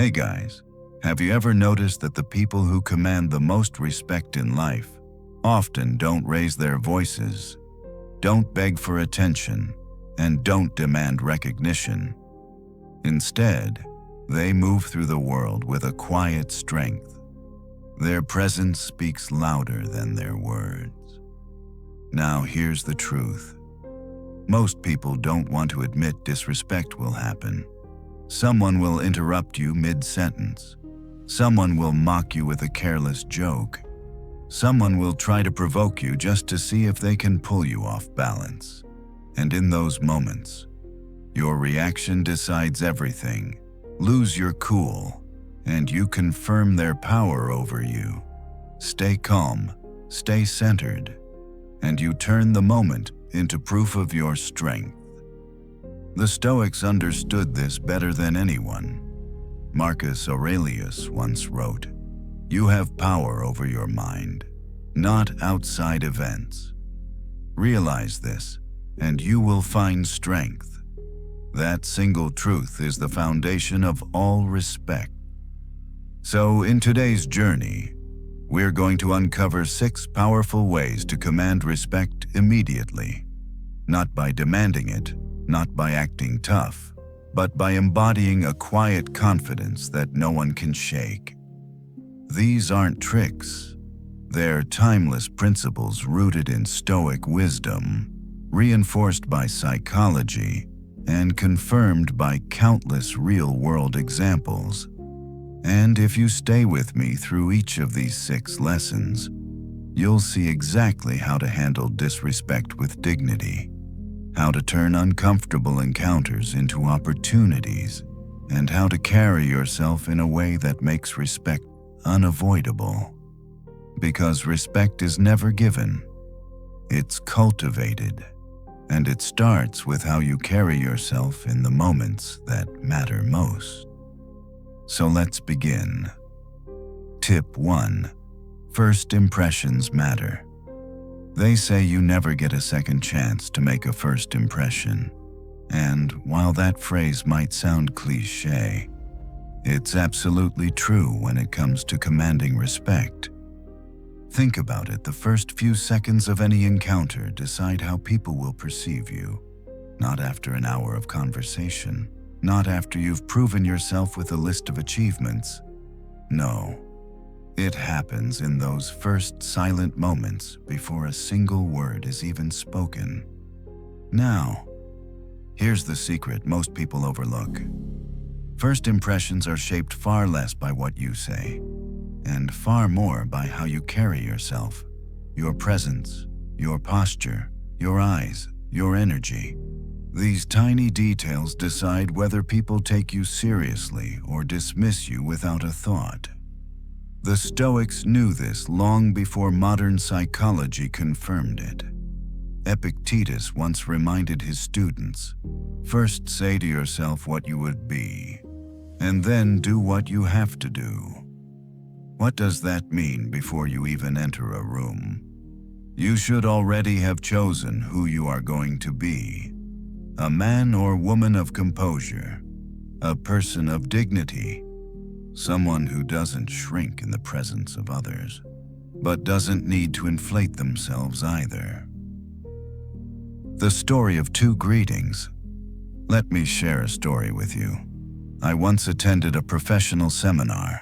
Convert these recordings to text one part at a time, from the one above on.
Hey guys, have you ever noticed that the people who command the most respect in life often don't raise their voices, don't beg for attention, and don't demand recognition? Instead, they move through the world with a quiet strength. Their presence speaks louder than their words. Now here's the truth. Most people don't want to admit disrespect will happen. Someone will interrupt you mid-sentence. Someone will mock you with a careless joke. Someone will try to provoke you just to see if they can pull you off balance. And in those moments, your reaction decides everything. Lose your cool, and you confirm their power over you. Stay calm, stay centered, and you turn the moment into proof of your strength. The Stoics understood this better than anyone. Marcus Aurelius once wrote, "You have power over your mind, not outside events. Realize this, and you will find strength." That single truth is the foundation of all respect. So in today's journey, we're going to uncover 6 powerful ways to command respect immediately. Not by demanding it, not by acting tough, but by embodying a quiet confidence that no one can shake. These aren't tricks. They're timeless principles rooted in Stoic wisdom, reinforced by psychology, and confirmed by countless real-world examples. And if you stay with me through each of these 6 lessons, you'll see exactly how to handle disrespect with dignity, how to turn uncomfortable encounters into opportunities, and how to carry yourself in a way that makes respect unavoidable. Because respect is never given, it's cultivated, and it starts with how you carry yourself in the moments that matter most. So let's begin. Tip 1. First impressions matter. They say you never get a second chance to make a first impression. And while that phrase might sound cliché, it's absolutely true when it comes to commanding respect. Think about it. The first few seconds of any encounter decide how people will perceive you. Not after an hour of conversation. Not after you've proven yourself with a list of achievements. No. It happens in those first silent moments before a single word is even spoken. Now, here's the secret most people overlook. First impressions are shaped far less by what you say, and far more by how you carry yourself, your presence, your posture, your eyes, your energy. These tiny details decide whether people take you seriously or dismiss you without a thought. The Stoics knew this long before modern psychology confirmed it. Epictetus once reminded his students, "First say to yourself what you would be, and then do what you have to do." What does that mean before you even enter a room? You should already have chosen who you are going to be. A man or woman of composure, a person of dignity, someone who doesn't shrink in the presence of others, but doesn't need to inflate themselves either. The story of 2 greetings. Let me share a story with you. I once attended a professional seminar,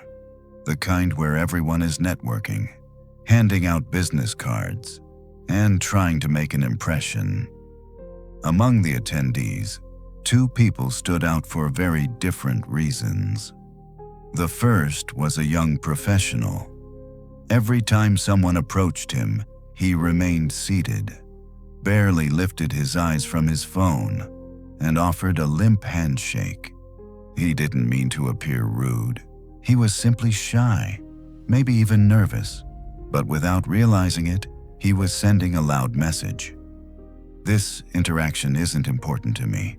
the kind where everyone is networking, handing out business cards, and trying to make an impression. Among the attendees, 2 people stood out for very different reasons. The first was a young professional. Every time someone approached him, he remained seated, barely lifted his eyes from his phone, and offered a limp handshake. He didn't mean to appear rude. He was simply shy, maybe even nervous, but without realizing it, he was sending a loud message. This interaction isn't important to me.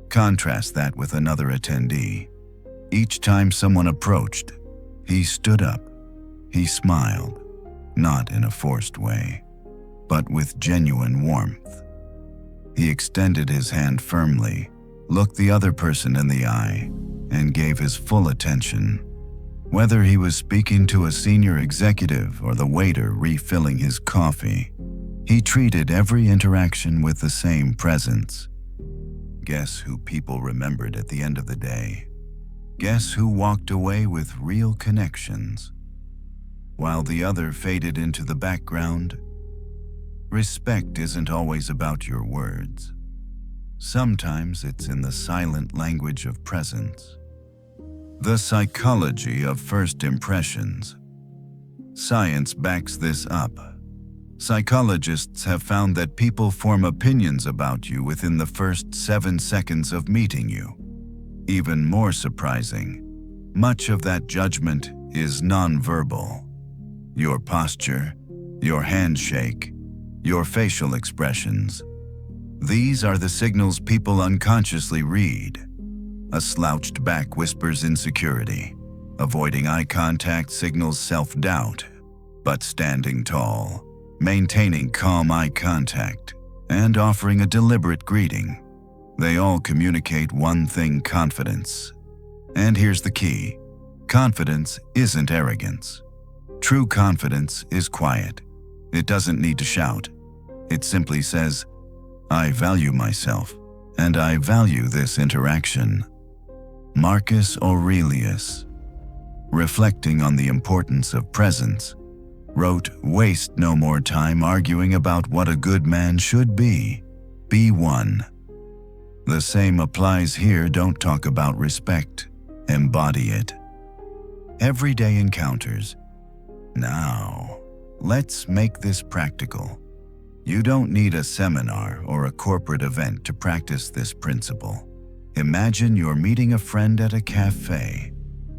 Contrast that with another attendee. Each time someone approached, he stood up. He smiled, not in a forced way, but with genuine warmth. He extended his hand firmly, looked the other person in the eye, and gave his full attention. Whether he was speaking to a senior executive or the waiter refilling his coffee, he treated every interaction with the same presence. Guess who people remembered at the end of the day? Guess who walked away with real connections, while the other faded into the background? Respect isn't always about your words. Sometimes it's in the silent language of presence. The psychology of first impressions. Science backs this up. Psychologists have found that people form opinions about you within the first 7 seconds of meeting you. Even more surprising, much of that judgment is nonverbal. Your posture, your handshake, your facial expressions. These are the signals people unconsciously read. A slouched back whispers insecurity. Avoiding eye contact signals self-doubt. But standing tall, maintaining calm eye contact, and offering a deliberate greeting, they all communicate one thing: confidence. And here's the key: confidence isn't arrogance. True confidence is quiet. It doesn't need to shout. It simply says, I value myself, and I value this interaction. Marcus Aurelius, reflecting on the importance of presence, wrote, "Waste no more time arguing about what a good man should be. Be one." The same applies here. Don't talk about respect, embody it. Everyday encounters. Now, let's make this practical. You don't need a seminar or a corporate event to practice this principle. Imagine you're meeting a friend at a cafe.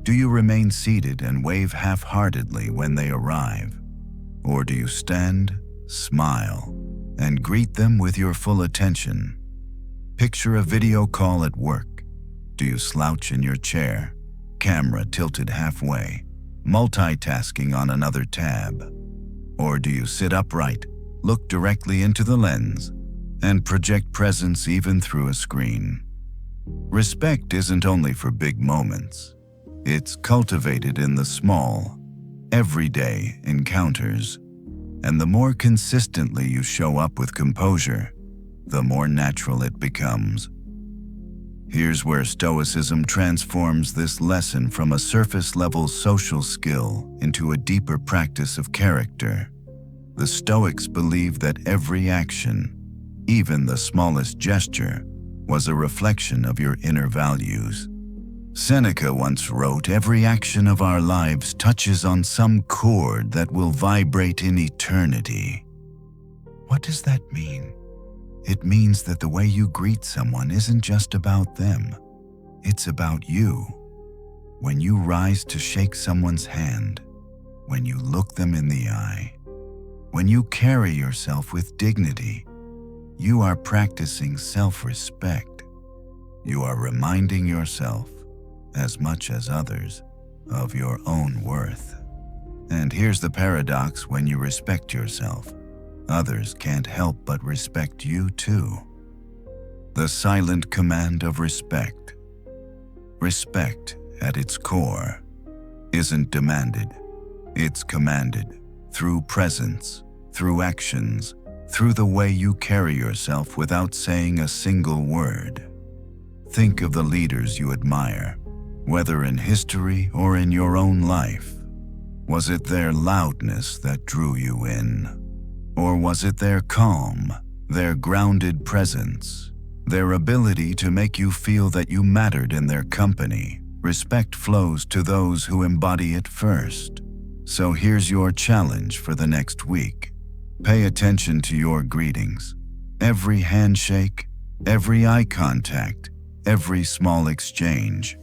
Do you remain seated and wave half-heartedly when they arrive? Or do you stand, smile, and greet them with your full attention? Picture a video call at work. Do you slouch in your chair, camera tilted halfway, multitasking on another tab? Or do you sit upright, look directly into the lens, and project presence even through a screen? Respect isn't only for big moments. It's cultivated in the small, everyday encounters. And the more consistently you show up with composure, the more natural it becomes. Here's where Stoicism transforms this lesson from a surface-level social skill into a deeper practice of character. The Stoics believed that every action, even the smallest gesture, was a reflection of your inner values. Seneca once wrote, "Every action of our lives touches on some chord that will vibrate in eternity." What does that mean? It means that the way you greet someone isn't just about them. It's about you. When you rise to shake someone's hand, when you look them in the eye, when you carry yourself with dignity, you are practicing self-respect. You are reminding yourself, as much as others, of your own worth. And here's the paradox: when you respect yourself, others can't help but respect you too. The silent command of respect. Respect, at its core, isn't demanded. It's commanded through presence, through actions, through the way you carry yourself without saying a single word. Think of the leaders you admire, whether in history or in your own life. Was it their loudness that drew you in? Or was it their calm, their grounded presence, their ability to make you feel that you mattered in their company? Respect flows to those who embody it first. So here's your challenge for the next week. Pay attention to your greetings. Every handshake, every eye contact, every small exchange.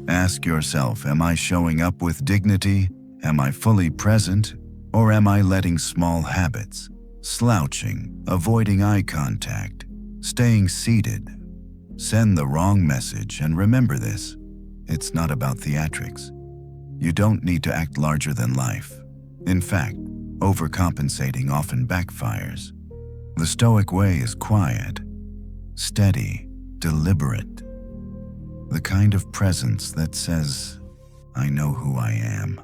Ask yourself, am I showing up with dignity? Am I fully present? Or am I letting small habits, slouching, avoiding eye contact, staying seated, send the wrong message? And remember this, it's not about theatrics. You don't need to act larger than life. In fact, overcompensating often backfires. The Stoic way is quiet, steady, deliberate, the kind of presence that says, I know who I am.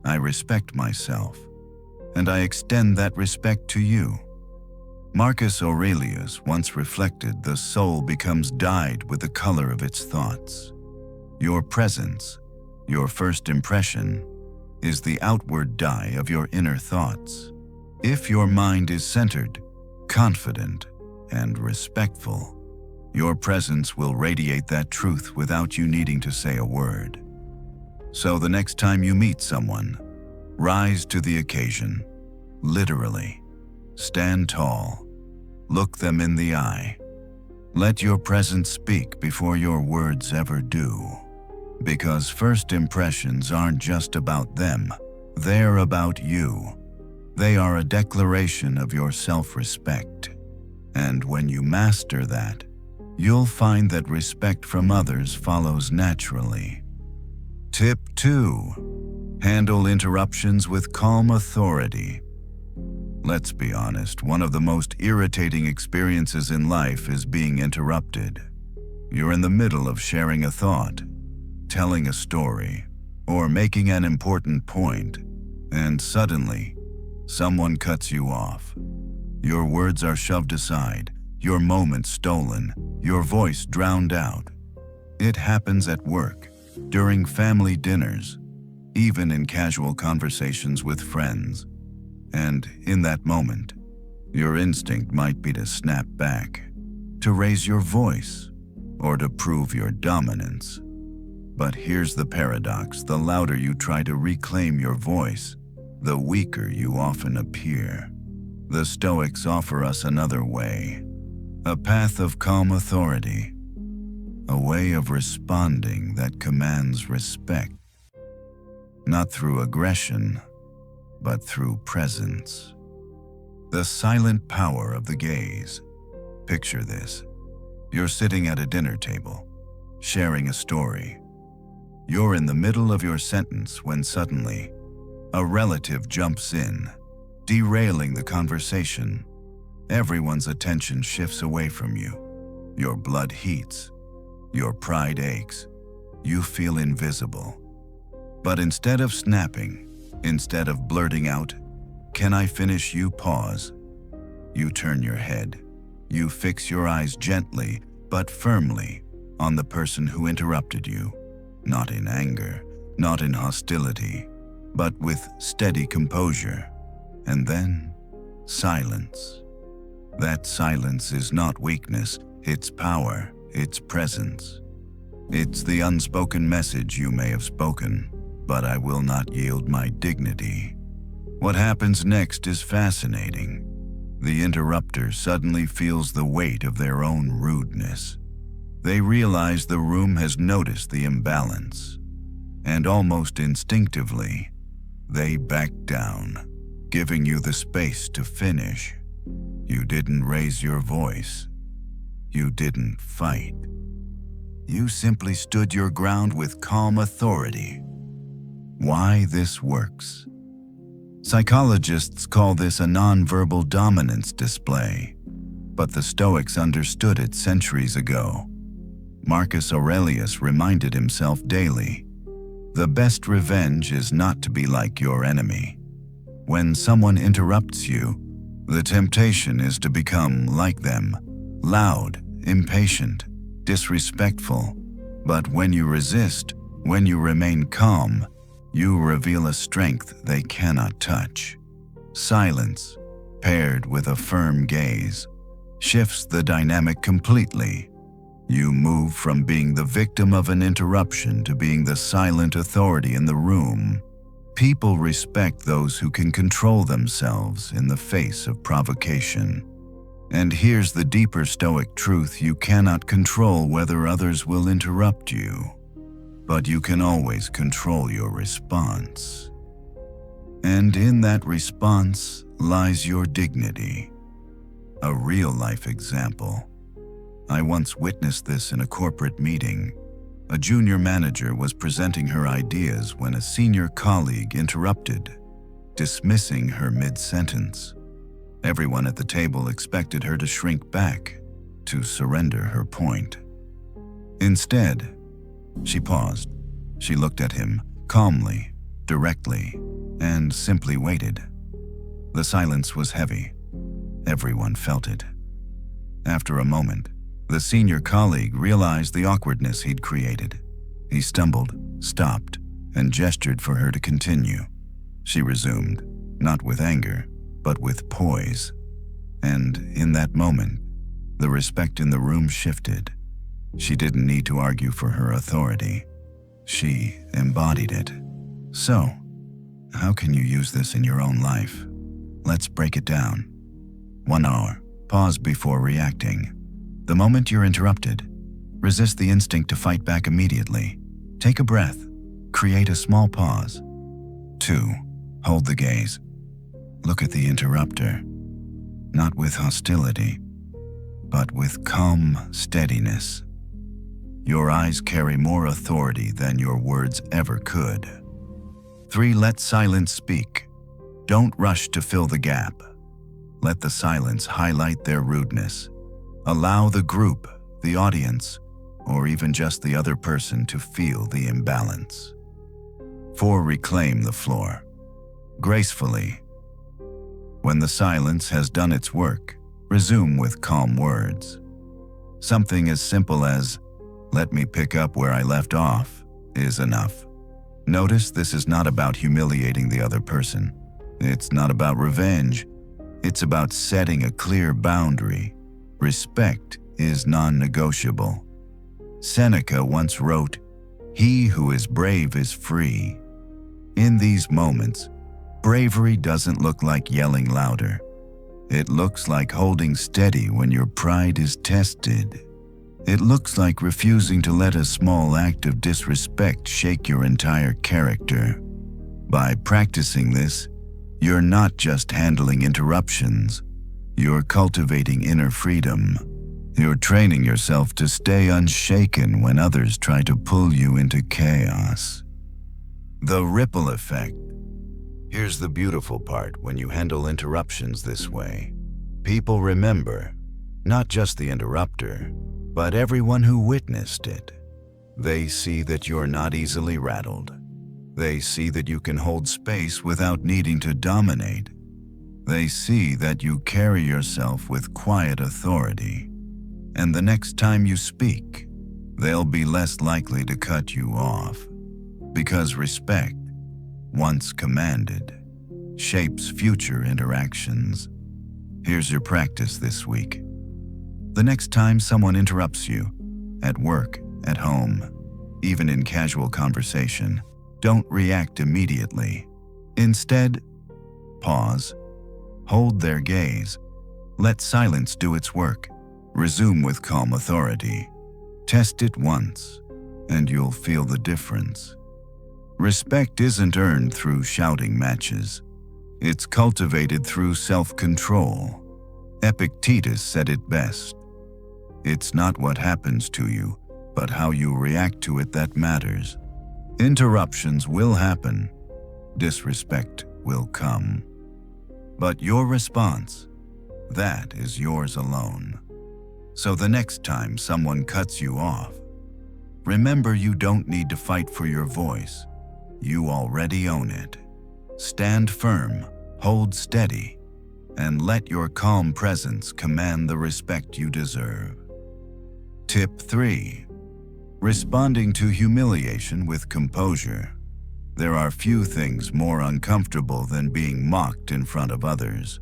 I respect myself, and I extend that respect to you. Marcus Aurelius once reflected, the soul becomes dyed with the color of its thoughts. Your presence, your first impression, is the outward dye of your inner thoughts. If your mind is centered, confident, and respectful, your presence will radiate that truth without you needing to say a word. So the next time you meet someone, rise to the occasion, literally. Stand tall, look them in the eye. Let your presence speak before your words ever do. Because first impressions aren't just about them, they're about you. They are a declaration of your self-respect. And when you master that, you'll find that respect from others follows naturally. Tip 2. Handle interruptions with calm authority. Let's be honest, one of the most irritating experiences in life is being interrupted. You're in the middle of sharing a thought, telling a story, or making an important point, and suddenly, someone cuts you off. Your words are shoved aside, your moment stolen, your voice drowned out. It happens at work, during family dinners, even in casual conversations with friends. And in that moment, your instinct might be to snap back, to raise your voice, or to prove your dominance. But here's the paradox: the louder you try to reclaim your voice, the weaker you often appear. The Stoics offer us another way, a path of calm authority, a way of responding that commands respect, not through aggression, but through presence. The silent power of the gaze. Picture this. You're sitting at a dinner table, sharing a story. You're in the middle of your sentence when suddenly, a relative jumps in, derailing the conversation. Everyone's attention shifts away from you. Your blood heats. Your pride aches. You feel invisible. But instead of snapping, instead of blurting out, "Can I finish?" you pause. You turn your head. You fix your eyes gently but firmly on the person who interrupted you, not in anger, not in hostility, but with steady composure. And then, silence. That silence is not weakness, it's power, it's presence. It's the unspoken message: you may have spoken, but I will not yield my dignity. What happens next is fascinating. The interrupter suddenly feels the weight of their own rudeness. They realize the room has noticed the imbalance, and almost instinctively, they back down, giving you the space to finish. You didn't raise your voice. You didn't fight. You simply stood your ground with calm authority. Why this works? Psychologists call this a nonverbal dominance display, but the Stoics understood it centuries ago. Marcus Aurelius reminded himself daily, the best revenge is not to be like your enemy. When someone interrupts you, the temptation is to become like them, loud, impatient, disrespectful. But when you resist, when you remain calm, you reveal a strength they cannot touch. Silence, paired with a firm gaze, shifts the dynamic completely. You move from being the victim of an interruption to being the silent authority in the room. People respect those who can control themselves in the face of provocation. And here's the deeper Stoic truth: you cannot control whether others will interrupt you, but you can always control your response. And in that response lies your dignity. A real-life example. I once witnessed this in a corporate meeting. A junior manager was presenting her ideas when a senior colleague interrupted, dismissing her mid-sentence. Everyone at the table expected her to shrink back, to surrender her point. Instead, she paused. She looked at him calmly, directly, and simply waited. The silence was heavy. Everyone felt it. After a moment, the senior colleague realized the awkwardness he'd created. He stumbled, stopped, and gestured for her to continue. She resumed, not with anger, but with poise. And in that moment, the respect in the room shifted. She didn't need to argue for her authority. She embodied it. So, how can you use this in your own life? Let's break it down. 1 hour. Pause before reacting. The moment you're interrupted, resist the instinct to fight back immediately. Take a breath. Create a small pause. 2. Hold the gaze. Look at the interrupter, not with hostility, but with calm steadiness. Your eyes carry more authority than your words ever could. 3. Let silence speak. Don't rush to fill the gap. Let the silence highlight their rudeness. Allow the group, the audience, or even just the other person to feel the imbalance. 4. Reclaim the floor. Gracefully. When the silence has done its work, resume with calm words. Something as simple as, "Let me pick up where I left off," is enough. Notice this is not about humiliating the other person. It's not about revenge. It's about setting a clear boundary. Respect is non-negotiable. Seneca once wrote, "He who is brave is free." In these moments, bravery doesn't look like yelling louder. It looks like holding steady when your pride is tested. It looks like refusing to let a small act of disrespect shake your entire character. By practicing this, you're not just handling interruptions. You're cultivating inner freedom. You're training yourself to stay unshaken when others try to pull you into chaos. The ripple effect. Here's the beautiful part when you handle interruptions this way. People remember, not just the interrupter, but everyone who witnessed it. They see that you're not easily rattled. They see that you can hold space without needing to dominate. They see that you carry yourself with quiet authority. And the next time you speak, they'll be less likely to cut you off. Because respect, once commanded, shapes future interactions. Here's your practice this week. The next time someone interrupts you, at work, at home, even in casual conversation, don't react immediately. Instead, pause, hold their gaze, let silence do its work, resume with calm authority. Test it once, and you'll feel the difference. Respect isn't earned through shouting matches. It's cultivated through self-control. Epictetus said it best. It's not what happens to you, but how you react to it that matters. Interruptions will happen. Disrespect will come. But your response, that is yours alone. So the next time someone cuts you off, remember you don't need to fight for your voice. You already own it. Stand firm, hold steady, and let your calm presence command the respect you deserve. Tip 3. Responding to humiliation with composure. There are few things more uncomfortable than being mocked in front of others.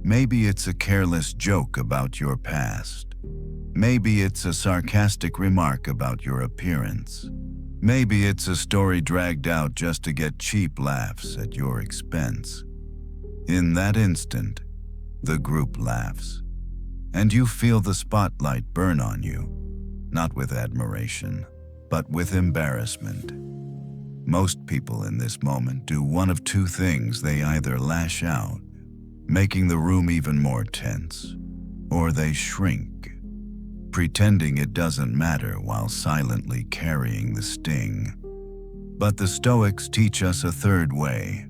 Maybe it's a careless joke about your past. Maybe it's a sarcastic remark about your appearance. Maybe it's a story dragged out just to get cheap laughs at your expense. In that instant, the group laughs, and you feel the spotlight burn on you, not with admiration, but with embarrassment. Most people in this moment do one of two things. They either lash out, making the room even more tense, or they shrink, pretending it doesn't matter while silently carrying the sting. But the Stoics teach us a third way,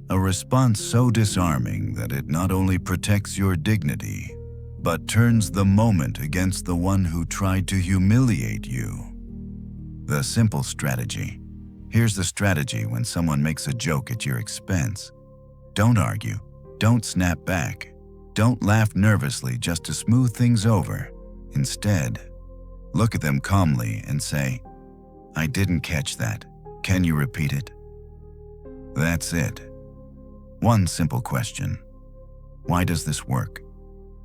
a response so disarming that it not only protects your dignity, but turns the moment against the one who tried to humiliate you. The simple strategy. Here's the strategy when someone makes a joke at your expense. Don't argue. Don't snap back. Don't laugh nervously just to smooth things over. Instead, look at them calmly and say, "I didn't catch that. Can you repeat it?" That's it. One simple question. Why does this work?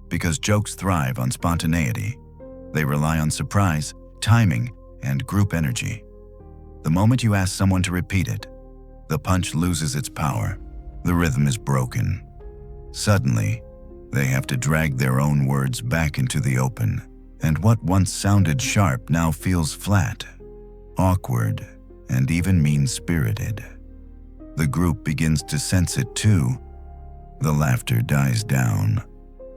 Because jokes thrive on spontaneity. They rely on surprise, timing, and group energy. The moment you ask someone to repeat it, the punch loses its power. The rhythm is broken. Suddenly, they have to drag their own words back into the open, and what once sounded sharp now feels flat, awkward, and even mean-spirited. The group begins to sense it too. The laughter dies down.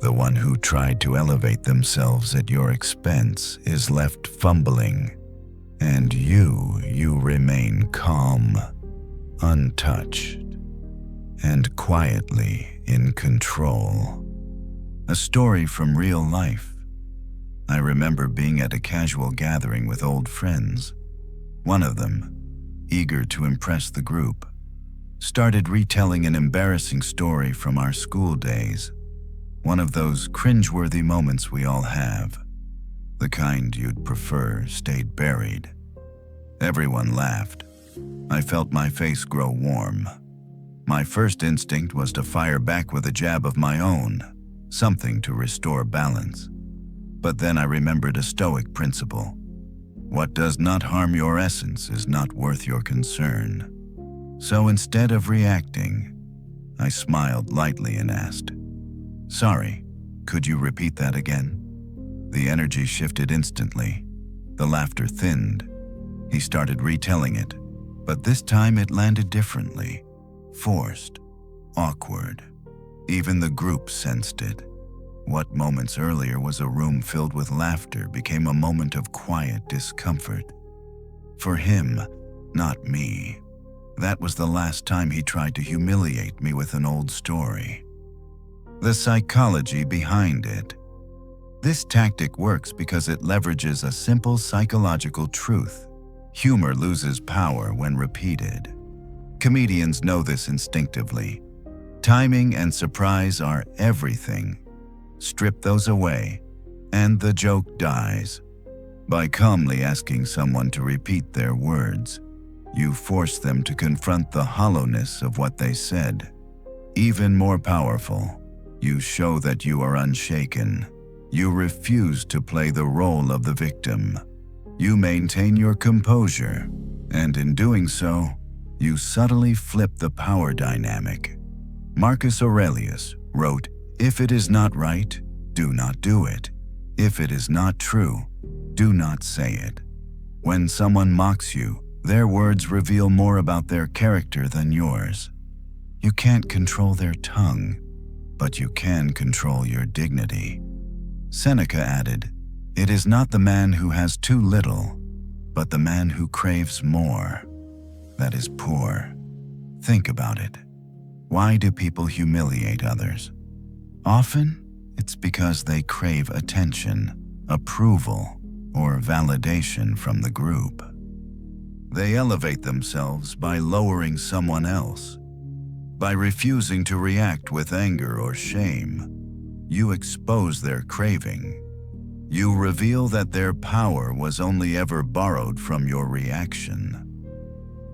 The one who tried to elevate themselves at your expense is left fumbling, and you remain calm, untouched, and quietly in control. A story from real life. I remember being at a casual gathering with old friends. One of them, eager to impress the group, started retelling an embarrassing story from our school days. One of those cringeworthy moments we all have. The kind you'd prefer stayed buried. Everyone laughed. I felt my face grow warm. My first instinct was to fire back with a jab of my own, something to restore balance. But then I remembered a Stoic principle. What does not harm your essence is not worth your concern. So instead of reacting, I smiled lightly and asked, "Sorry, could you repeat that again?" The energy shifted instantly. The laughter thinned. He started retelling it, but this time it landed differently. Forced, awkward. Even the group sensed it. What moments earlier was a room filled with laughter became a moment of quiet discomfort. For him, not me. That was the last time he tried to humiliate me with an old story. The psychology behind it. This tactic works because it leverages a simple psychological truth. Humor loses power when repeated. Comedians know this instinctively. Timing and surprise are everything. Strip those away, and the joke dies. By calmly asking someone to repeat their words, you force them to confront the hollowness of what they said. Even more powerful, you show that you are unshaken. You refuse to play the role of the victim. You maintain your composure, and in doing so, you subtly flip the power dynamic. Marcus Aurelius wrote, "If it is not right, do not do it. If it is not true, do not say it." When someone mocks you, their words reveal more about their character than yours. You can't control their tongue, but you can control your dignity. Seneca added, "It is not the man who has too little, but the man who craves more that is poor." Think about it. Why do people humiliate others? Often, it's because they crave attention, approval, or validation from the group. They elevate themselves by lowering someone else. By refusing to react with anger or shame, you expose their craving. You reveal that their power was only ever borrowed from your reaction.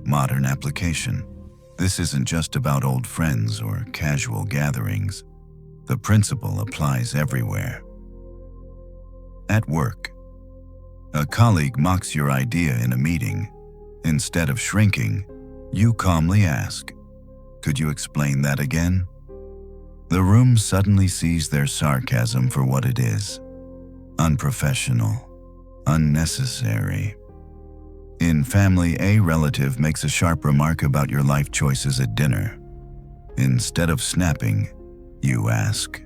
Modern application. This isn't just about old friends or casual gatherings. The principle applies everywhere. At work, a colleague mocks your idea in a meeting. Instead of shrinking, you calmly ask, "Could you explain that again?" The room suddenly sees their sarcasm for what it is: unprofessional, unnecessary. In family, a relative makes a sharp remark about your life choices at dinner. Instead of snapping, you ask,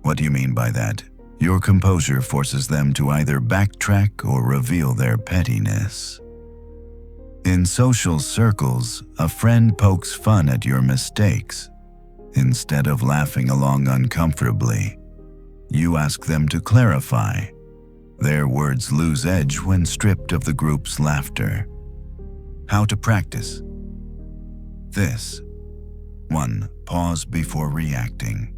"What do you mean by that?" Your composure forces them to either backtrack or reveal their pettiness. In social circles, a friend pokes fun at your mistakes. Instead of laughing along uncomfortably, You ask them to clarify. Their words lose edge when stripped of the group's laughter. How to practice this. 1. Pause before reacting.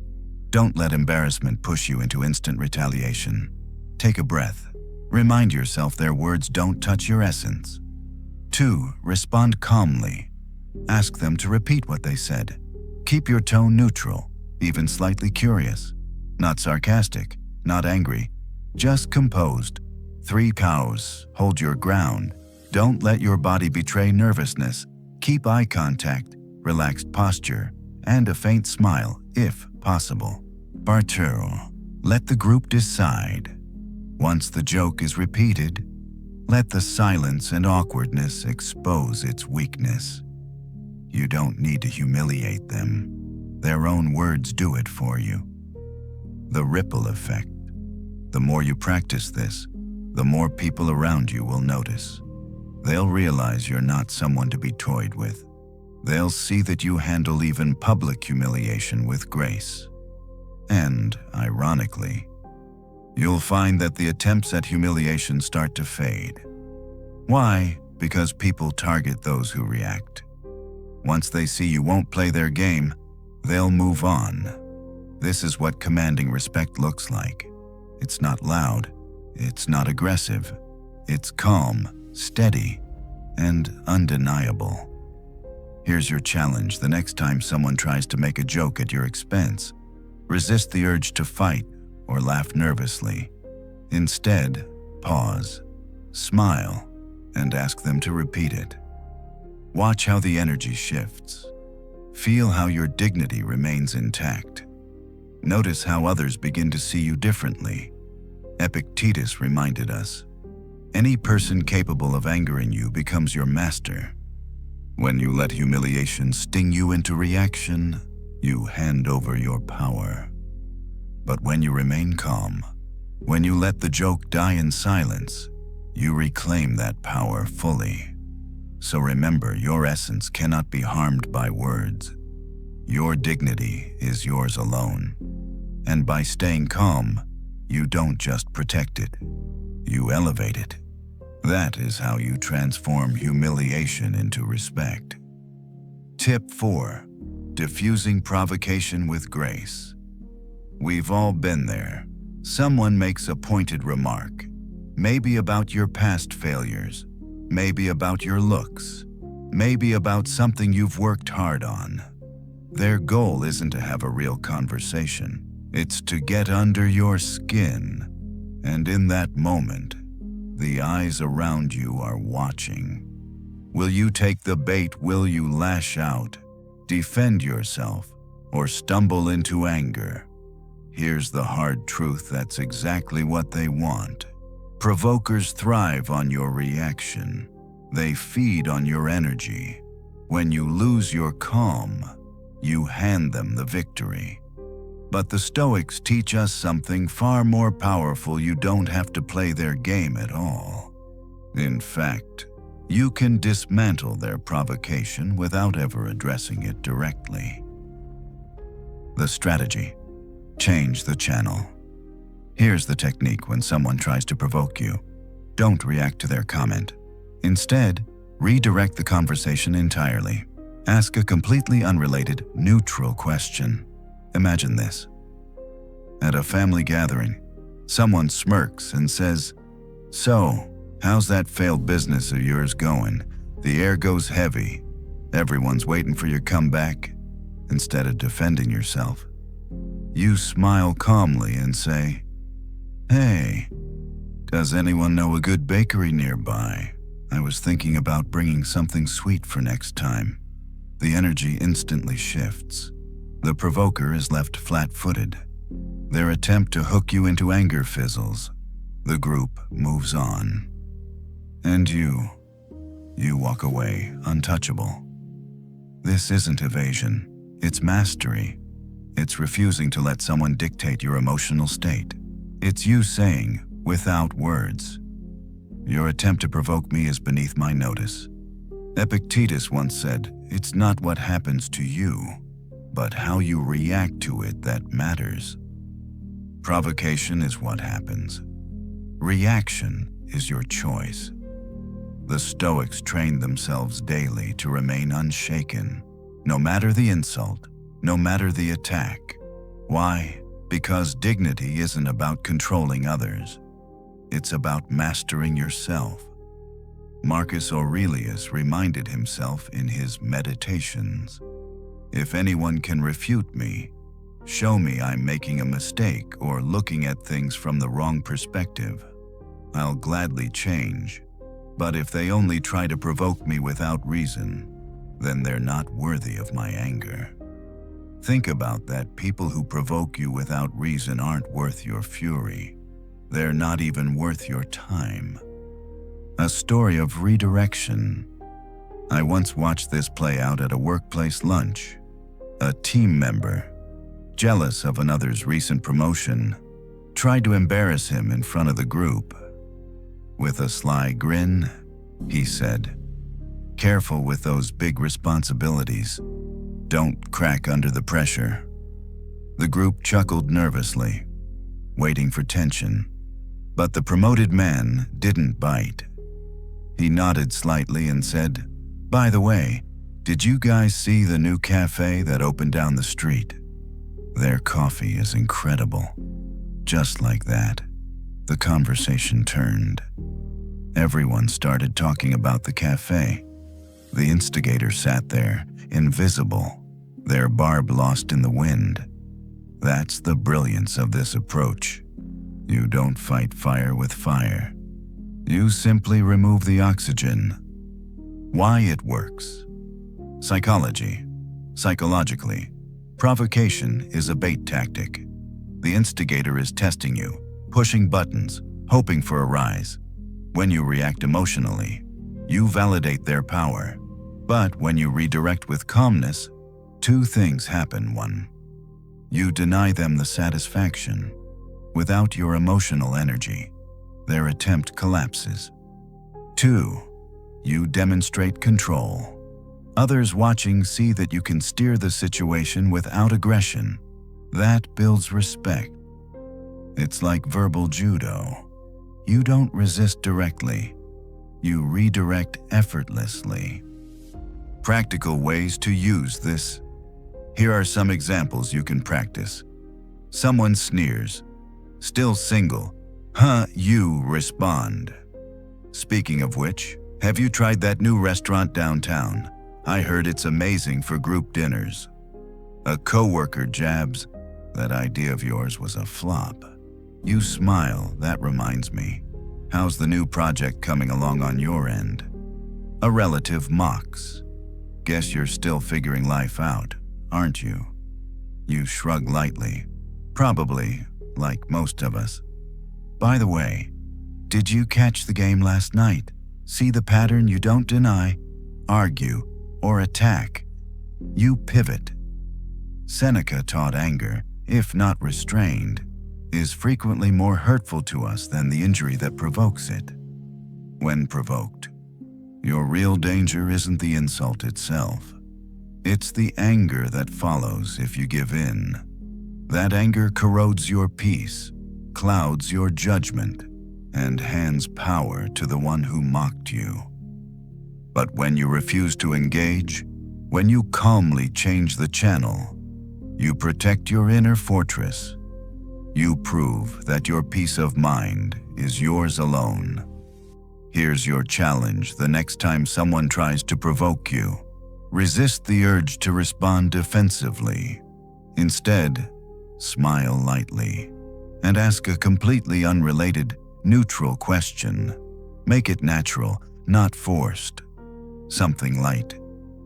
Don't let embarrassment push you into instant retaliation. Take a breath. Remind yourself their words don't touch your essence. 2. Respond calmly. Ask them to repeat what they said. Keep your tone neutral, even slightly curious. Not sarcastic, not angry, just composed. 3. Cows. Hold your ground. Don't let your body betray nervousness. Keep eye contact, relaxed posture, and a faint smile, if possible. Bartero. Let the group decide. Once the joke is repeated, let the silence and awkwardness expose its weakness. You don't need to humiliate them. Their own words do it for you. The ripple effect. The more you practice this, the more people around you will notice. They'll realize you're not someone to be toyed with. They'll see that you handle even public humiliation with grace. And, ironically, you'll find that the attempts at humiliation start to fade. Why? Because people target those who react. Once they see you won't play their game, they'll move on. This is what commanding respect looks like. It's not loud, it's not aggressive, it's calm, steady, and undeniable. Here's your challenge the next time someone tries to make a joke at your expense. Resist the urge to fight or laugh nervously. Instead, pause, smile, and ask them to repeat it. Watch how the energy shifts. Feel how your dignity remains intact. Notice how others begin to see you differently. Epictetus reminded us, any person capable of angering you becomes your master. When you let humiliation sting you into reaction, you hand over your power. But when you remain calm, when you let the joke die in silence, you reclaim that power fully. So remember, your essence cannot be harmed by words. Your dignity is yours alone. And by staying calm, you don't just protect it, you elevate it. That is how you transform humiliation into respect. Tip 4. Diffusing provocation with grace. We've all been there. Someone makes a pointed remark, maybe about your past failures, maybe about your looks, maybe about something you've worked hard on. Their goal isn't to have a real conversation. It's to get under your skin. And in that moment, the eyes around you are watching. Will you take the bait? Will you lash out, defend yourself, or stumble into anger? Here's the hard truth, that's exactly what they want. Provokers thrive on your reaction. They feed on your energy. When you lose your calm, you hand them the victory. But the Stoics teach us something far more powerful. You don't have to play their game at all. In fact, you can dismantle their provocation without ever addressing it directly. The strategy: change the channel. Here's the technique when someone tries to provoke you. Don't react to their comment. Instead, redirect the conversation entirely. Ask a completely unrelated, neutral question. Imagine this. At a family gathering, someone smirks and says, "So, how's that failed business of yours going? The air goes heavy. Everyone's waiting for your comeback." Instead of defending yourself, you smile calmly and say, "Hey, does anyone know a good bakery nearby? I was thinking about bringing something sweet for next time." The energy instantly shifts. The provoker is left flat-footed. Their attempt to hook you into anger fizzles. The group moves on. And you walk away untouchable. This isn't evasion, it's mastery. It's refusing to let someone dictate your emotional state. It's you saying, without words, "Your attempt to provoke me is beneath my notice." Epictetus once said, "It's not what happens to you, but how you react to it that matters." Provocation is what happens. Reaction is your choice. The Stoics trained themselves daily to remain unshaken, no matter the insult, no matter the attack. Why? Because dignity isn't about controlling others. It's about mastering yourself. Marcus Aurelius reminded himself in his Meditations, "If anyone can refute me, show me I'm making a mistake or looking at things from the wrong perspective. I'll gladly change. But if they only try to provoke me without reason, then they're not worthy of my anger." Think about that. People who provoke you without reason aren't worth your fury. They're not even worth your time. A story of redirection. I once watched this play out at a workplace lunch. A team member, jealous of another's recent promotion, tried to embarrass him in front of the group. With a sly grin, he said, "Careful with those big responsibilities. Don't crack under the pressure." The group chuckled nervously, waiting for tension. But the promoted man didn't bite. He nodded slightly and said, "By the way, did you guys see the new cafe that opened down the street? Their coffee is incredible." Just like that, the conversation turned. Everyone started talking about the cafe. The instigator sat there, invisible, their barb lost in the wind. That's the brilliance of this approach. You don't fight fire with fire. You simply remove the oxygen. Why it works. Psychologically, provocation is a bait tactic. The instigator is testing you, pushing buttons, hoping for a rise. When you react emotionally, you validate their power. But when you redirect with calmness, two things happen. One, you deny them the satisfaction. Without your emotional energy, their attempt collapses. Two, you demonstrate control. Others watching see that you can steer the situation without aggression. That builds respect. It's like verbal judo. You don't resist directly. You redirect effortlessly. Practical ways to use this. Here are some examples you can practice. Someone sneers. "Still single? Huh?" You respond, "Speaking of which, have you tried that new restaurant downtown? I heard it's amazing for group dinners." A coworker jabs, "That idea of yours was a flop." You smile, "That reminds me. How's the new project coming along on your end?" A relative mocks, "Guess you're still figuring life out, aren't you?" You shrug lightly, "Probably, like most of us." "By the way, did you catch the game last night? See the pattern? You don't deny, argue, or attack. You pivot." Seneca taught anger, if not restrained, is frequently more hurtful to us than the injury that provokes it. When provoked, your real danger isn't the insult itself. It's the anger that follows if you give in. That anger corrodes your peace, clouds your judgment, and hands power to the one who mocked you. But when you refuse to engage, when you calmly change the channel, you protect your inner fortress. You prove that your peace of mind is yours alone. Here's your challenge the next time someone tries to provoke you. Resist the urge to respond defensively. Instead, smile lightly and ask a completely unrelated, neutral question. Make it natural, not forced. Something light,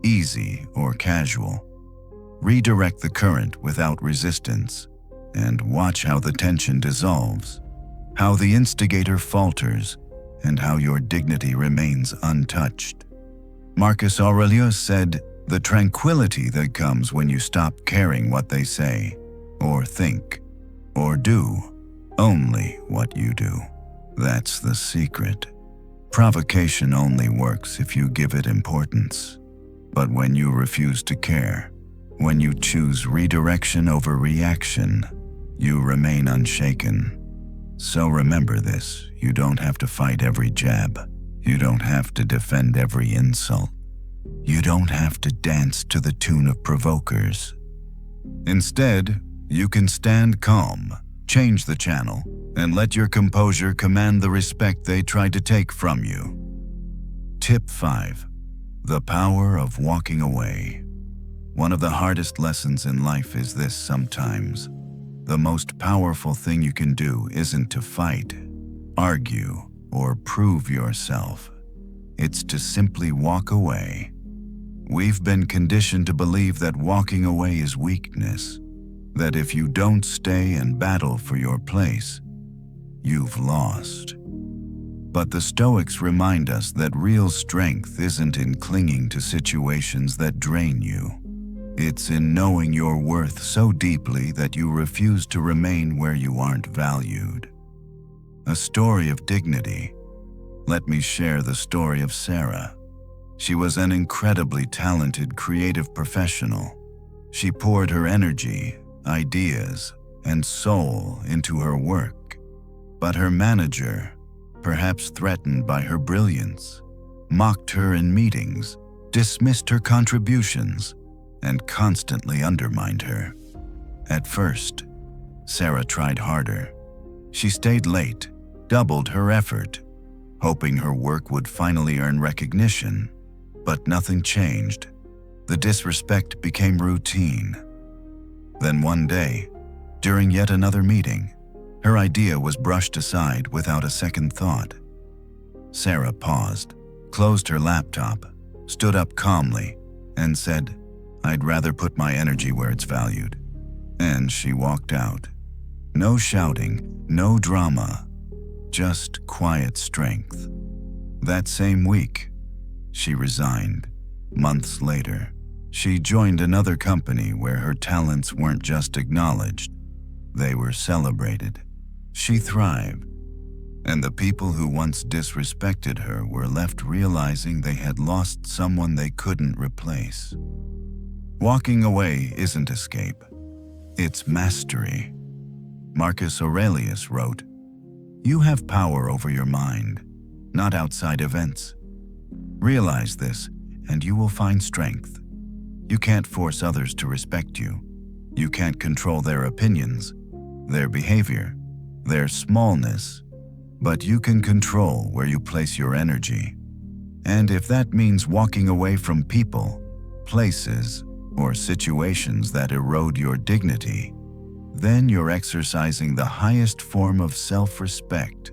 easy, or casual. Redirect the current without resistance, and watch how the tension dissolves, how the instigator falters, and how your dignity remains untouched. Marcus Aurelius said, "The tranquility that comes when you stop caring what they say, or think, or do, only what you do. That's the secret." Provocation only works if you give it importance. But when you refuse to care, when you choose redirection over reaction, you remain unshaken. So remember this, you don't have to fight every jab. You don't have to defend every insult. You don't have to dance to the tune of provokers. Instead, you can stand calm, change the channel, and let your composure command the respect they tried to take from you. Tip 5. The power of walking away. One of the hardest lessons in life is this sometimes. The most powerful thing you can do isn't to fight, argue, or prove yourself. It's to simply walk away. We've been conditioned to believe that walking away is weakness, that if you don't stay and battle for your place, you've lost. But the Stoics remind us that real strength isn't in clinging to situations that drain you. It's in knowing your worth so deeply that you refuse to remain where you aren't valued. A story of dignity. Let me share the story of Sarah. She was an incredibly talented creative professional. She poured her energy, ideas, and soul into her work. But her manager, perhaps threatened by her brilliance, mocked her in meetings, dismissed her contributions, and constantly undermined her. At first, Sarah tried harder. She stayed late, doubled her effort, hoping her work would finally earn recognition. But nothing changed. The disrespect became routine. Then one day, during yet another meeting, her idea was brushed aside without a second thought. Sarah paused, closed her laptop, stood up calmly, and said, "I'd rather put my energy where it's valued." And she walked out. No shouting, no drama, just quiet strength. That same week, she resigned. Months later, she joined another company where her talents weren't just acknowledged, they were celebrated. She thrived, and the people who once disrespected her were left realizing they had lost someone they couldn't replace. Walking away isn't escape, it's mastery. Marcus Aurelius wrote, "You have power over your mind, not outside events. Realize this, and you will find strength. You can't force others to respect you. You can't control their opinions, their behavior, their smallness, but you can control where you place your energy. And if that means walking away from people, places, or situations that erode your dignity, then you're exercising the highest form of self-respect."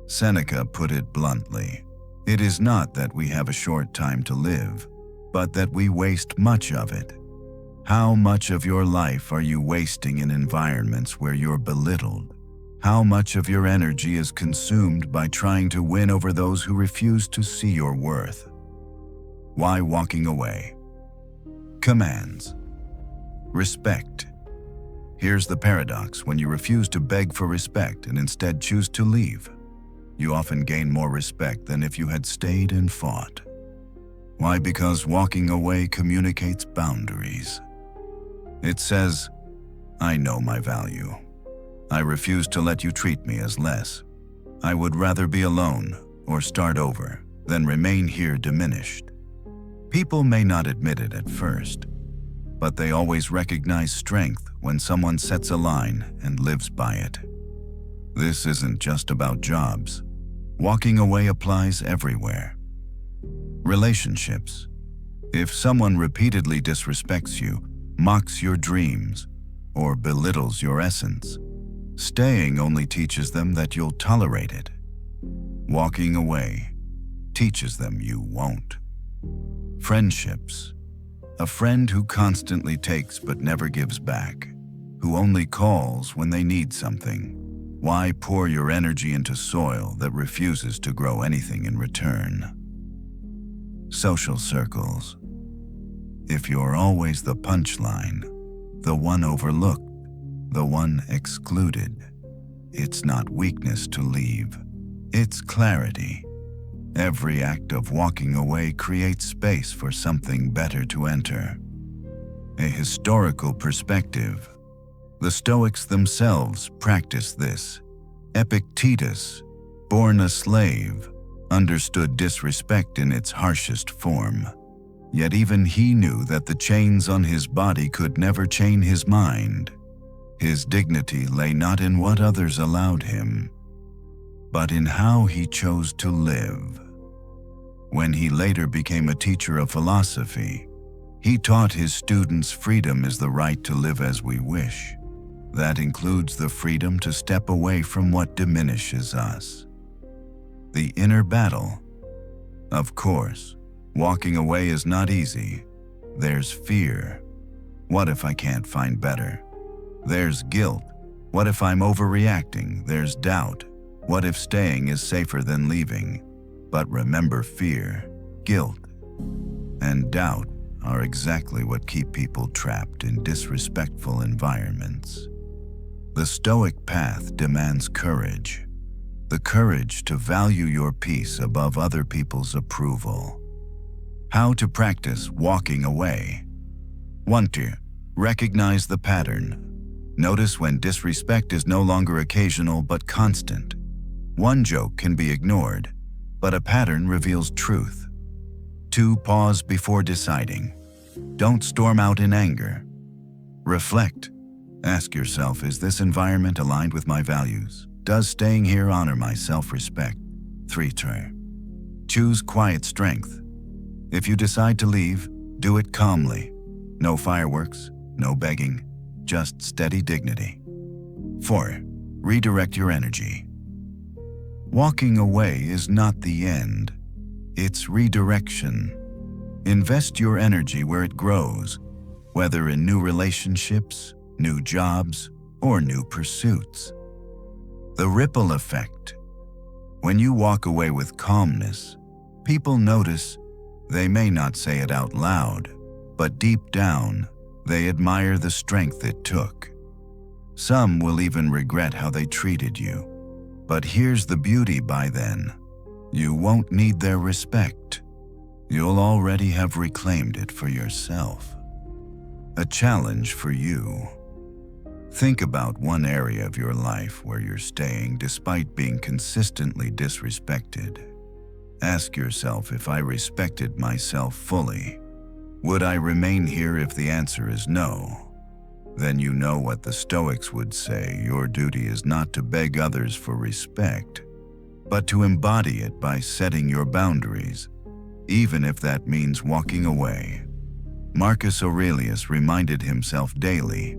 Seneca put it bluntly, "It is not that we have a short time to live, but that we waste much of it." How much of your life are you wasting in environments where you're belittled? How much of your energy is consumed by trying to win over those who refuse to see your worth? Why walking away? Commands. Respect. Here's the paradox: when you refuse to beg for respect and instead choose to leave, you often gain more respect than if you had stayed and fought. Why? Because walking away communicates boundaries. It says, "I know my value. I refuse to let you treat me as less. I would rather be alone or start over than remain here diminished." People may not admit it at first, but they always recognize strength when someone sets a line and lives by it. This isn't just about jobs. Walking away applies everywhere. Relationships. If someone repeatedly disrespects you, mocks your dreams, or belittles your essence, staying only teaches them that you'll tolerate it. Walking away teaches them you won't. Friendships. A friend who constantly takes but never gives back, who only calls when they need something. Why pour your energy into soil that refuses to grow anything in return? Social circles. If you're always the punchline, the one overlooked, the one excluded, it's not weakness to leave, it's clarity. Every act of walking away creates space for something better to enter. A historical perspective. The Stoics themselves practiced this. Epictetus, born a slave, understood disrespect in its harshest form. Yet even he knew that the chains on his body could never chain his mind. His dignity lay not in what others allowed him, but in how he chose to live. When he later became a teacher of philosophy, he taught his students freedom is the right to live as we wish. That includes the freedom to step away from what diminishes us. The inner battle. Of course, walking away is not easy. There's fear. What if I can't find better? There's guilt. What if I'm overreacting? There's doubt. What if staying is safer than leaving? But remember, fear, guilt, and doubt are exactly what keep people trapped in disrespectful environments. The Stoic path demands courage. The courage to value your peace above other people's approval. How to practice walking away. 1. Recognize the pattern. Notice when disrespect is no longer occasional but constant. One joke can be ignored, but a pattern reveals truth. 2. Pause before deciding. Don't storm out in anger. Reflect. Ask yourself, is this environment aligned with my values? Does staying here honor my self-respect? 3. Choose quiet strength. If you decide to leave, do it calmly. No fireworks, no begging, just steady dignity. 4. Redirect your energy. Walking away is not the end. It's redirection. Invest your energy where it grows, whether in new relationships, new jobs, or new pursuits. The ripple effect. When you walk away with calmness, people notice. They may not say it out loud, but deep down, they admire the strength it took. Some will even regret how they treated you. But here's the beauty by then. You won't need their respect. You'll already have reclaimed it for yourself. A challenge for you. Think about one area of your life where you're staying despite being consistently disrespected. Ask yourself, if I respected myself fully, would I remain here? If the answer is no, then you know what the Stoics would say. Your duty is not to beg others for respect, but to embody it by setting your boundaries, even if that means walking away. Marcus Aurelius reminded himself daily,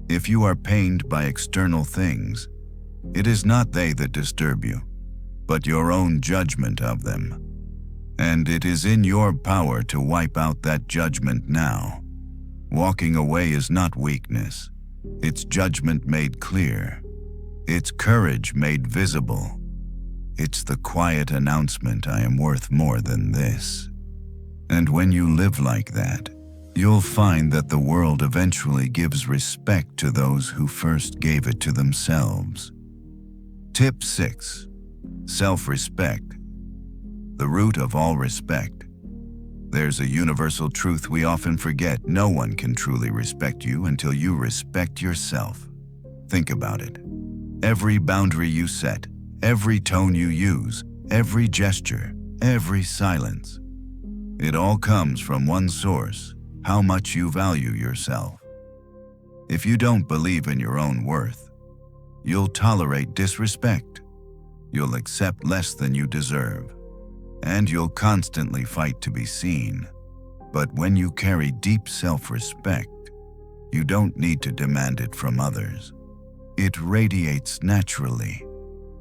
if you are pained by external things, it is not they that disturb you, but your own judgment of them. And it is in your power to wipe out that judgment now. Walking away is not weakness. It's judgment made clear. It's courage made visible. It's the quiet announcement, I am worth more than this. And when you live like that, you'll find that the world eventually gives respect to those who first gave it to themselves. Tip 6. Self-respect. The root of all respect. There's a universal truth we often forget. No one can truly respect you until you respect yourself. Think about it. Every boundary you set, every tone you use, every gesture, every silence. It all comes from one source: how much you value yourself. If you don't believe in your own worth, you'll tolerate disrespect. You'll accept less than you deserve, and you'll constantly fight to be seen. But when you carry deep self-respect, you don't need to demand it from others. It radiates naturally.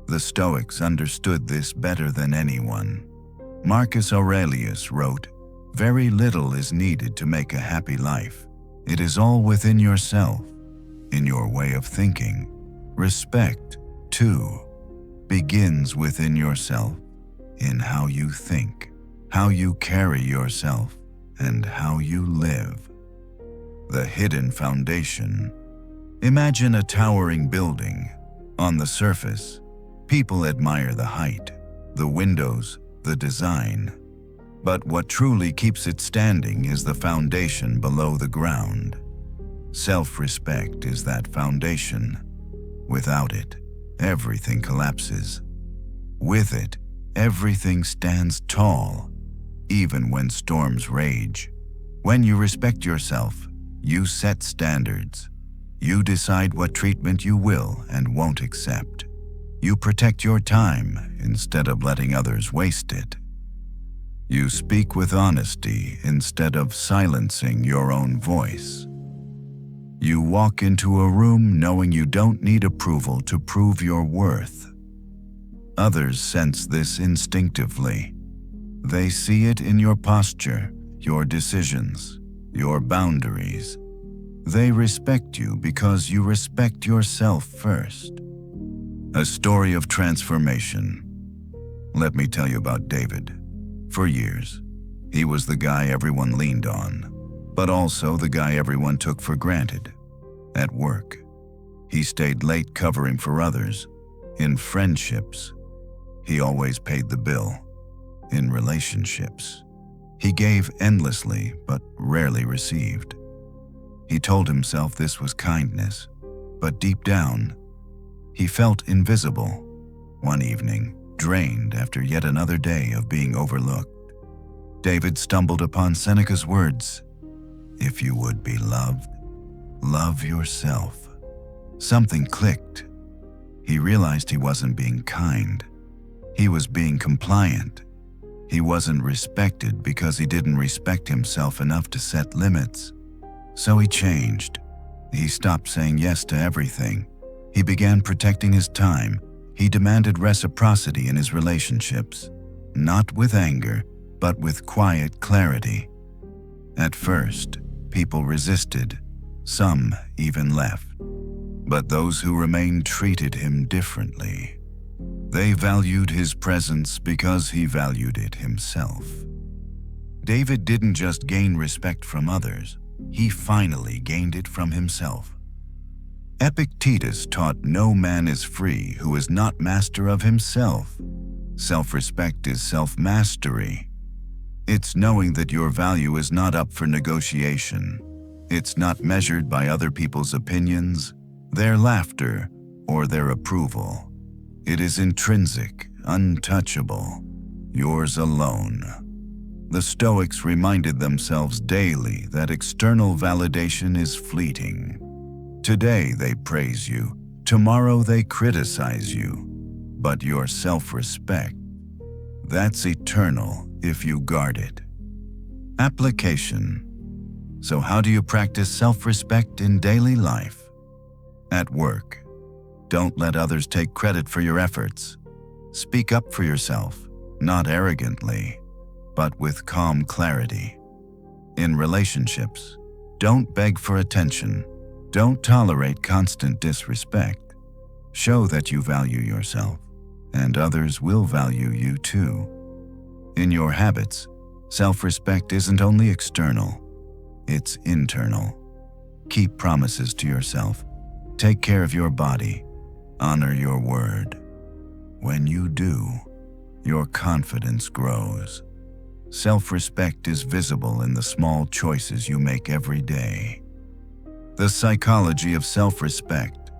The Stoics understood this better than anyone. Marcus Aurelius wrote, "Very little is needed to make a happy life. It is all within yourself, in your way of thinking." Respect, too, begins within yourself, in how you think, how you carry yourself, and how you live. The hidden foundation. Imagine a towering building. On the surface, people admire the height, the windows, the design. But what truly keeps it standing is the foundation below the ground. Self-respect is that foundation. Without it, everything collapses. With it, everything stands tall, even when storms rage. When you respect yourself, you set standards. You decide what treatment you will and won't accept. You protect your time instead of letting others waste it. You speak with honesty instead of silencing your own voice. You walk into a room knowing you don't need approval to prove your worth. Others sense this instinctively. They see it in your posture, your decisions, your boundaries. They respect you because you respect yourself first. A story of transformation. Let me tell you about David. For years, he was the guy everyone leaned on, but also the guy everyone took for granted. At work, he stayed late covering for others. In friendships, he always paid the bill. In relationships, he gave endlessly but rarely received. He told himself this was kindness, but deep down, he felt invisible. One evening, drained after yet another day of being overlooked, David stumbled upon Seneca's words, "If you would be loved, love yourself." Something clicked. He realized he wasn't being kind. He was being compliant. He wasn't respected because he didn't respect himself enough to set limits. So he changed. He stopped saying yes to everything. He began protecting his time. He demanded reciprocity in his relationships, not with anger, but with quiet clarity. At first, people resisted. Some even left. But those who remained treated him differently. They valued his presence because he valued it himself. David didn't just gain respect from others, he finally gained it from himself. Epictetus taught no man is free who is not master of himself. Self-respect is self-mastery. It's knowing that your value is not up for negotiation. It's not measured by other people's opinions, their laughter, or their approval. It is intrinsic, untouchable, yours alone. The Stoics reminded themselves daily that external validation is fleeting. Today they praise you, tomorrow they criticize you, but your self-respect, that's eternal if you guard it. Application. So how do you practice self-respect in daily life? At work, don't let others take credit for your efforts. Speak up for yourself, not arrogantly, but with calm clarity. In relationships, don't beg for attention. Don't tolerate constant disrespect. Show that you value yourself, and others will value you too. In your habits, self-respect isn't only external, it's internal. Keep promises to yourself. Take care of your body. Honor your word. When you do, your confidence grows. Self-respect is visible in the small choices you make every day. The psychology of self-respect.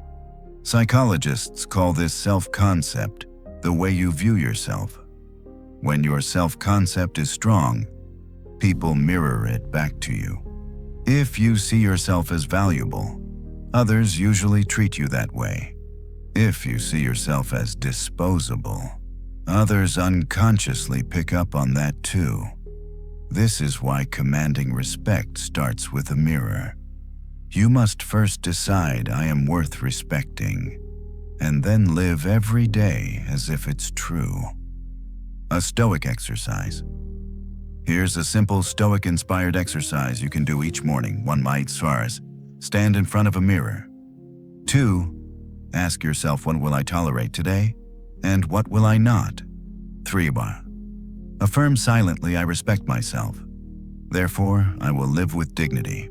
Psychologists call this self-concept, the way you view yourself. When your self-concept is strong, people mirror it back to you. If you see yourself as valuable, others usually treat you that way. If you see yourself as disposable, others unconsciously pick up on that too. This is why commanding respect starts with a mirror. You must first decide I am worth respecting, and then live every day as if it's true. A Stoic exercise. Here's a simple Stoic-inspired exercise you can do each morning. 1. Stand in front of a mirror. 2. Ask yourself, what will I tolerate today? And what will I not? 3. Affirm silently, I respect myself. Therefore, I will live with dignity.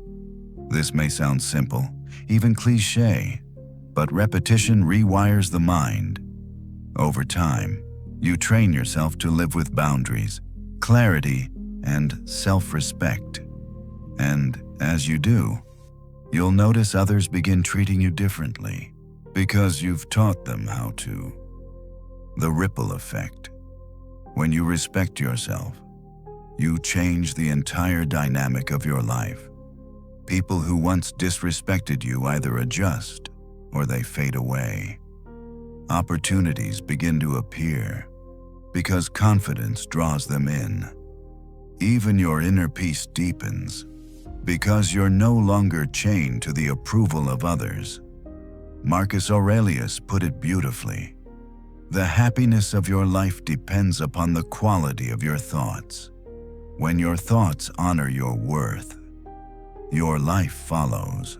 This may sound simple, even cliché, but repetition rewires the mind. Over time, you train yourself to live with boundaries, clarity, and self-respect. And as you do, You'll notice others begin treating you differently because you've taught them how to. The ripple effect. When you respect yourself, you change the entire dynamic of your life. People who once disrespected you either adjust or they fade away. Opportunities begin to appear because confidence draws them in. Even your inner peace deepens because you're no longer chained to the approval of others. Marcus Aurelius put it beautifully. The happiness of your life depends upon the quality of your thoughts. When your thoughts honor your worth, your life follows.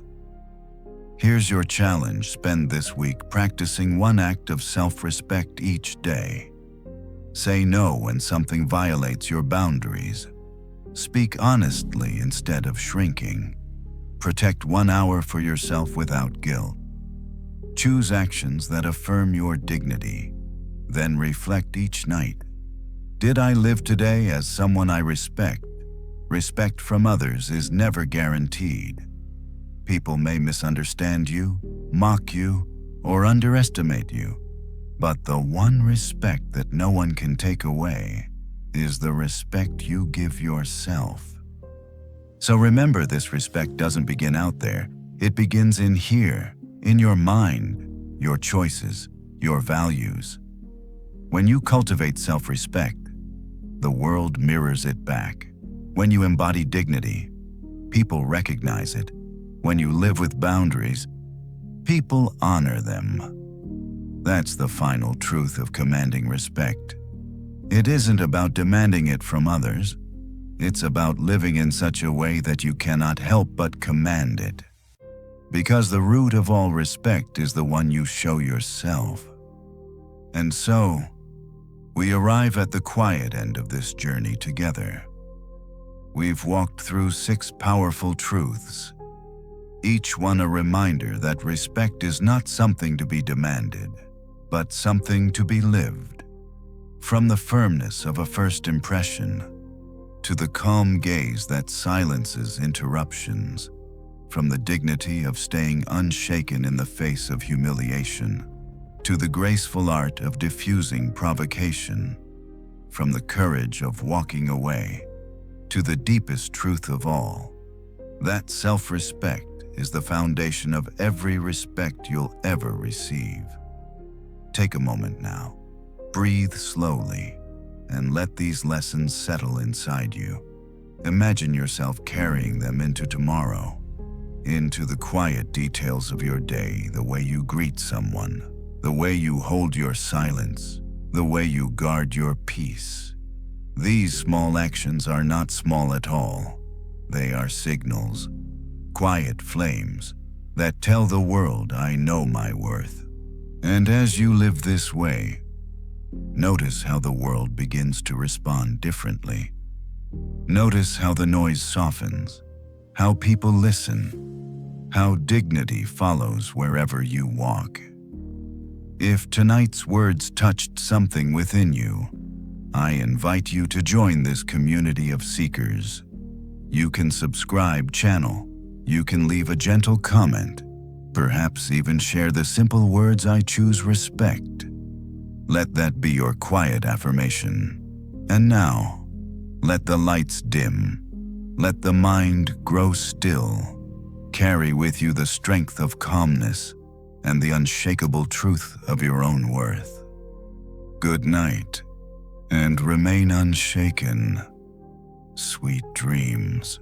Here's your challenge. Spend this week practicing one act of self-respect each day. Say no when something violates your boundaries. Speak honestly instead of shrinking. Protect 1 hour for yourself without guilt. Choose actions that affirm your dignity. Then reflect each night. Did I live today as someone I respect? Respect from others is never guaranteed. People may misunderstand you, mock you, or underestimate you. But the one respect that no one can take away is the respect you give yourself. So remember, this respect doesn't begin out there. It begins in here, in your mind, your choices, your values. When you cultivate self-respect, the world mirrors it back. When you embody dignity, people recognize it. When you live with boundaries, people honor them. That's the final truth of commanding respect. It isn't about demanding it from others. It's about living in such a way that you cannot help but command it. Because the root of all respect is the one you show yourself. And so, we arrive at the quiet end of this journey together. We've walked through 6 powerful truths, each one a reminder that respect is not something to be demanded, but something to be lived. From the firmness of a first impression, to the calm gaze that silences interruptions, from the dignity of staying unshaken in the face of humiliation, to the graceful art of diffusing provocation, from the courage of walking away, to the deepest truth of all, that self-respect is the foundation of every respect you'll ever receive. Take a moment now, breathe slowly, and let these lessons settle inside you. Imagine yourself carrying them into tomorrow, into the quiet details of your day, the way you greet someone, the way you hold your silence, the way you guard your peace. These small actions are not small at all. They are signals, quiet flames, that tell the world I know my worth. And as you live this way, notice how the world begins to respond differently. Notice how the noise softens, how people listen, how dignity follows wherever you walk. If tonight's words touched something within you, I invite you to join this community of seekers. You can subscribe channel, you can leave a gentle comment, perhaps even share the simple words I choose respect. Let that be your quiet affirmation. And now, let the lights dim. Let the mind grow still. Carry with you the strength of calmness and the unshakable truth of your own worth. Good night, and remain unshaken. Sweet dreams.